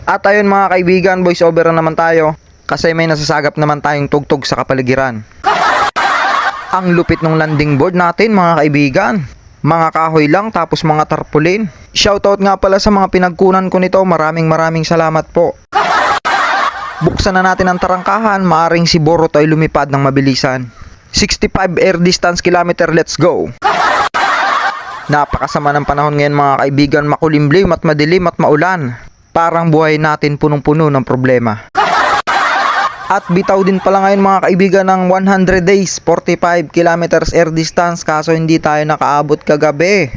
At ayun mga kaibigan, voice over na naman tayo. Kasi may nasasagap naman tayong tugtog sa kapaligiran. Ang lupit ng landing board natin mga kaibigan. Mga kahoy lang tapos mga tarpaulin. Shoutout nga pala sa mga pinagkunan ko nito. Maraming salamat po. Buksan na natin ang tarangkahan. Maaring si Boruto ay lumipad ng mabilisan. 65 air distance kilometer, let's go. Napakasama ng panahon ngayon mga kaibigan. Makulimlim at madilim at maulan. Parang buhay natin punong-puno ng problema. At bitaw din pala ngayon mga kaibigan ng 100 days, 45 kilometers air distance, kaso hindi tayo nakaabot kagabi.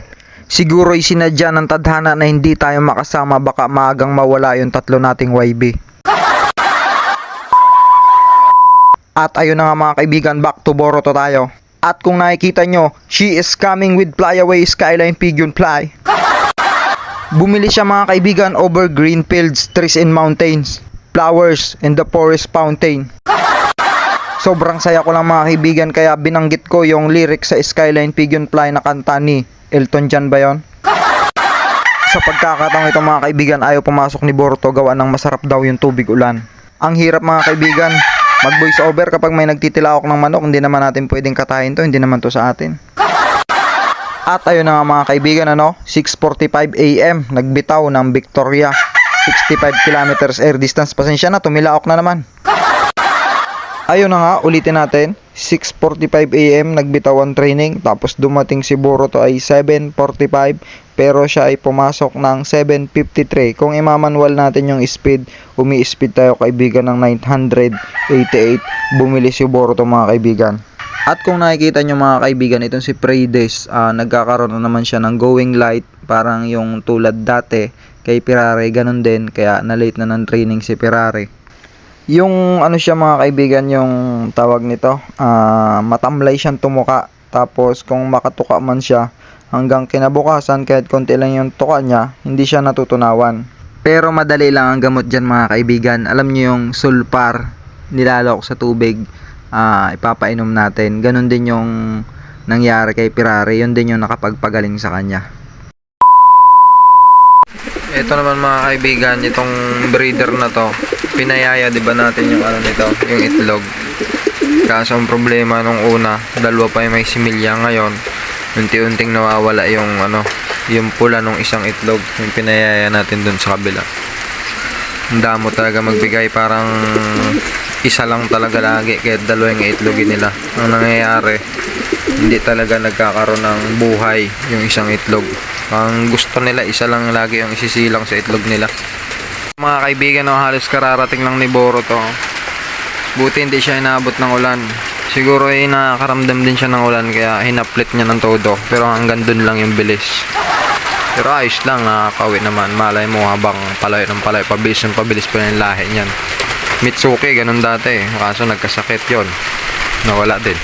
Siguro'y sinadya ng tadhana na hindi tayo makasama, baka maagang mawala yung tatlo nating YB. At ayun na nga mga kaibigan, back to Boruto tayo. At kung nakikita nyo, she is coming with flyaway skyline pigeon fly. Bumili siya mga kaibigan over green fields, trees and mountains, flowers and the forest fountain. Sobrang saya ko lang mga kaibigan, kaya binanggit ko yung lyrics sa Skyline Pigeon Fly na kanta ni Elton John ba yun? Sa pagkakataong ito mga kaibigan, ayaw pumasok ni Boruto gawa ng masarap daw yung tubig ulan. Ang hirap mga kaibigan, mag voice over kapag may nagtitilaok ng manok. Hindi naman natin pwedeng katayin to, hindi naman to sa atin. At ayun na nga mga kaibigan, 6:45 AM, nagbitaw ng Victoria. 65 kilometers air distance. Pasensya na, tumilaok na naman. Ayun na nga, ulitin natin. 6:45 AM, nagbitaw ang training. Tapos dumating si Boruto ay 7:45. Pero siya ay pumasok ng 7:53. Kung imamanual natin yung speed, umi-speed tayo kaibigan ng 988. Bumili si Boruto mga kaibigan. At kung nakikita nyo mga kaibigan, itong si Prades, nagkakaroon na naman siya ng going light. Parang yung tulad dati kay Ferrari, ganun din, kaya na-late na ng training si Ferrari. Yung ano siya mga kaibigan, yung tawag nito, matamlay siyang tumuka. Tapos kung makatuka man siya, hanggang kinabukasan kahit konti lang yung tuka niya, hindi siya natutunawan. Pero madali lang ang gamot dyan mga kaibigan. Alam nyo yung sulfar, nilalok sa tubig, ipapainom natin. Ganun din yung nangyari kay Ferrari, yun din yung nakapagpagaling sa kanya. Ito naman mga kaibigan, itong breeder na to, pinayaya 'di ba natin yung ano nito, yung itlog. Kaso ang problema nung una, dalawa pa yung may similya, ngayon unti-unting nawawala yung yung pula nung isang itlog, yung pinayaya natin dun sa kabila. Ang damo talaga magbigay, parang isa lang talaga lagi, kaya dalawa yung itlogin nila. Ang nangyayari, hindi talaga nagkakaroon ng buhay yung isang itlog. Ang gusto nila, isa lang lagi yung isisilang sa itlog nila. Mga kaibigan, halos kararating lang ni Boruto. Buti hindi siya inabot ng ulan. Siguro ay nakakaramdam din siya ng ulan, kaya hinaplit niya ng todo. Pero hanggang dun lang yung bilis. Pero ayos lang, nakakawit naman. Malay mo habang palayo ng palayo, pabilis pa yung lahi niyan. Mitsuki, ganun dati. Kaso nagkasakit yon, nawala din.